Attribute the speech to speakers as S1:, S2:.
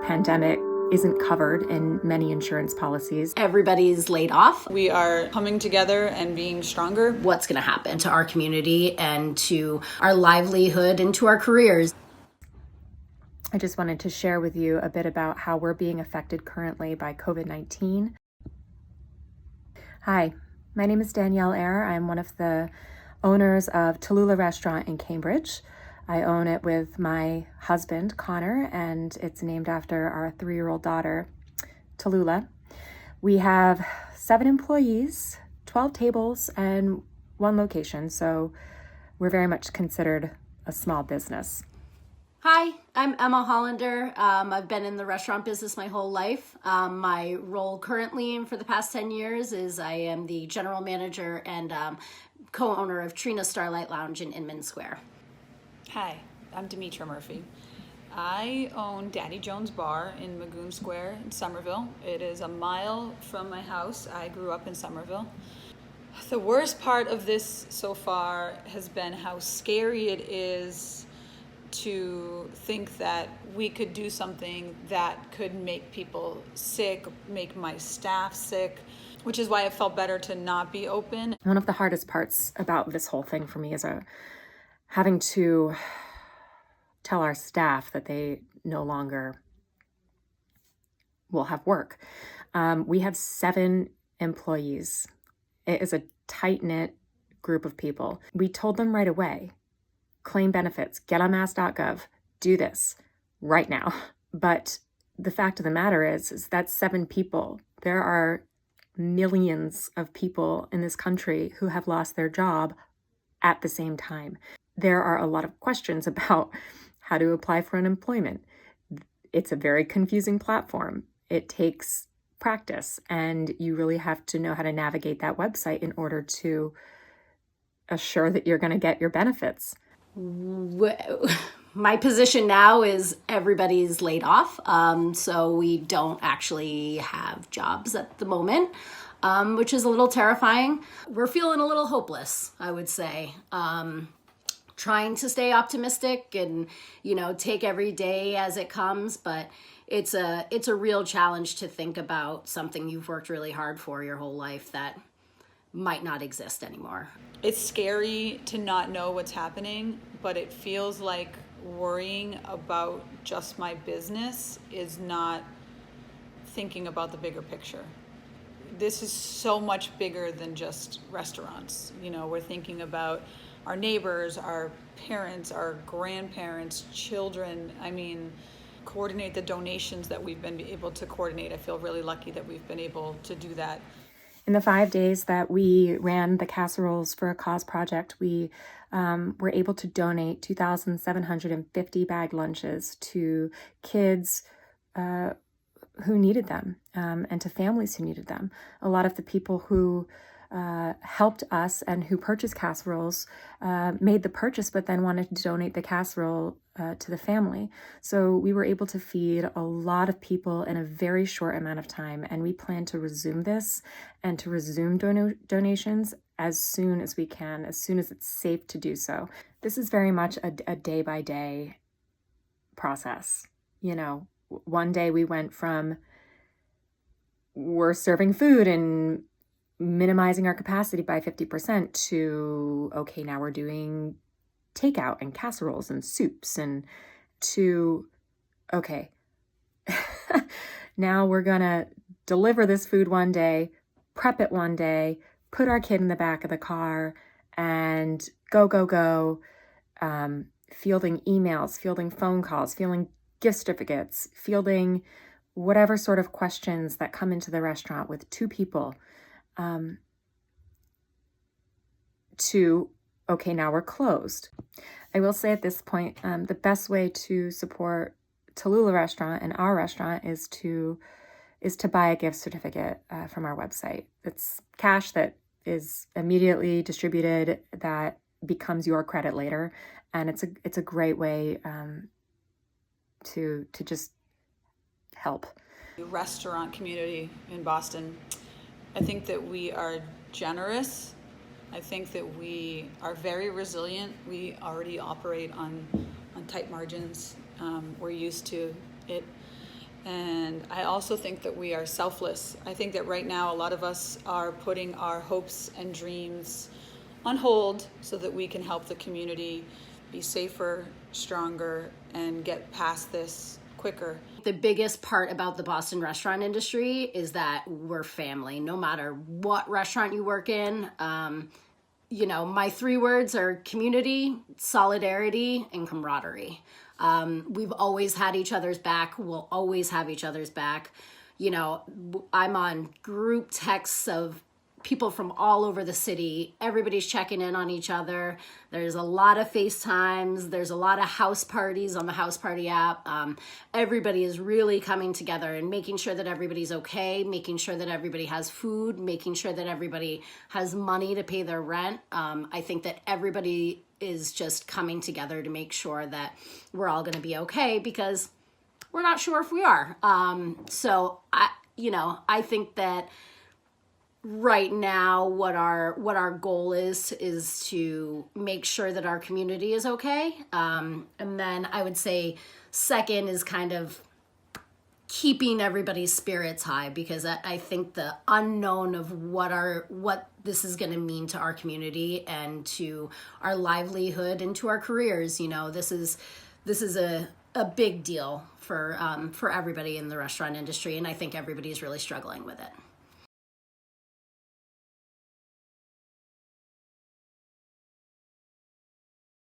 S1: pandemic isn't covered in many insurance policies.
S2: Everybody's laid off.
S3: We are coming together and being stronger.
S2: What's going to happen to our community and to our livelihood and to our careers?
S1: I just wanted to share with you a bit about how we're being affected currently by COVID-19. Hi, my name is Danielle Eyre. I'm one of the owners of Tallulah Restaurant in Cambridge. I own it with my husband, Connor, and it's named after our 3-year-old daughter, Tallulah. We have 7 employees, 12 tables, and 1 location, so we're very much considered a small business.
S2: Hi, I'm Emma Hollander. I've been in the restaurant business my whole life. My role currently and for the past 10 years is I am the general manager and co-owner of Trina Starlight Lounge in Inman Square.
S3: Hi, I'm Dimitra Murphy. I own Daddy Jones Bar in Magoon Square in Somerville. It is a mile from my house. I grew up in Somerville. The worst part of this so far has been how scary it is to think that we could do something that could make people sick, make my staff sick, which is why it felt better to not be open.
S1: One of the hardest parts about this whole thing for me is having to tell our staff that they no longer will have work. We have 7 employees. It is a tight-knit group of people. We told them right away, claim benefits, get on mass.gov, do this right now. But the fact of the matter is that's 7 people. There are millions of people in this country who have lost their job at the same time. There are a lot of questions about how to apply for unemployment. It's a very confusing platform. It takes practice, and you really have to know how to navigate that website in order to assure that you're going to get your benefits.
S2: My position now is everybody's laid off, so we don't actually have jobs at the moment, which is a little terrifying. We're feeling a little hopeless, I would say. Trying to stay optimistic and, take every day as it comes, but it's a real challenge to think about something you've worked really hard for your whole life that might not exist anymore.
S3: It's scary to not know what's happening, but it feels like worrying about just my business is not thinking about the bigger picture. This is so much bigger than just restaurants. We're thinking about our neighbors, our parents, our grandparents, children. Coordinate the donations that we've been able to coordinate. I feel really lucky that we've been able to do that.
S1: In the 5 days that we ran the Casseroles for a Cause project, we were able to donate 2,750 bag lunches to kids who needed them, and to families who needed them. A lot of the people who helped us and who purchased casseroles made the purchase, but then wanted to donate the casserole to the family. So we were able to feed a lot of people in a very short amount of time, and we plan to resume this and to resume donations as soon as we can, as soon as it's safe to do so. This is very much a day-by-day process. One day we went from we're serving food and minimizing our capacity by 50% to, okay, now we're doing takeout and casseroles and soups, and to, okay, now we're gonna deliver this food one day, prep it one day, put our kid in the back of the car, and go, fielding emails, fielding phone calls, fielding gift certificates, fielding whatever sort of questions that come into the restaurant with 2 people, to, okay, now we're closed. I will say at this point, the best way to support Tallulah Restaurant and our restaurant is to buy a gift certificate from our website. It's cash that is immediately distributed that becomes your credit later, and it's a great way to just help.
S3: The restaurant community in Boston, I think that we are generous. I think that we are very resilient. We already operate on tight margins. We're used to it. And I also think that we are selfless. I think that right now a lot of us are putting our hopes and dreams on hold so that we can help the community be safer, stronger, and get past this quicker.
S2: The biggest part about the Boston restaurant industry is that we're family, no matter what restaurant you work in. My 3 words are community, solidarity, and camaraderie. We've always had each other's back. We'll always have each other's back. I'm on group texts of people from all over the city. Everybody's checking in on each other. There's a lot of FaceTimes. There's a lot of house parties on the House Party app. Everybody is really coming together and making sure that everybody's okay, making sure that everybody has food, making sure that everybody has money to pay their rent. I think that everybody is just coming together to make sure that we're all going to be okay, because we're not sure if we are. So I think that right now what our goal is to make sure that our community is okay. And then I would say second is kind of keeping everybody's spirits high, because I think the unknown of what this is going to mean to our community and to our livelihood and to our careers. This is a big deal for everybody in the restaurant industry, and I think everybody's really struggling with it.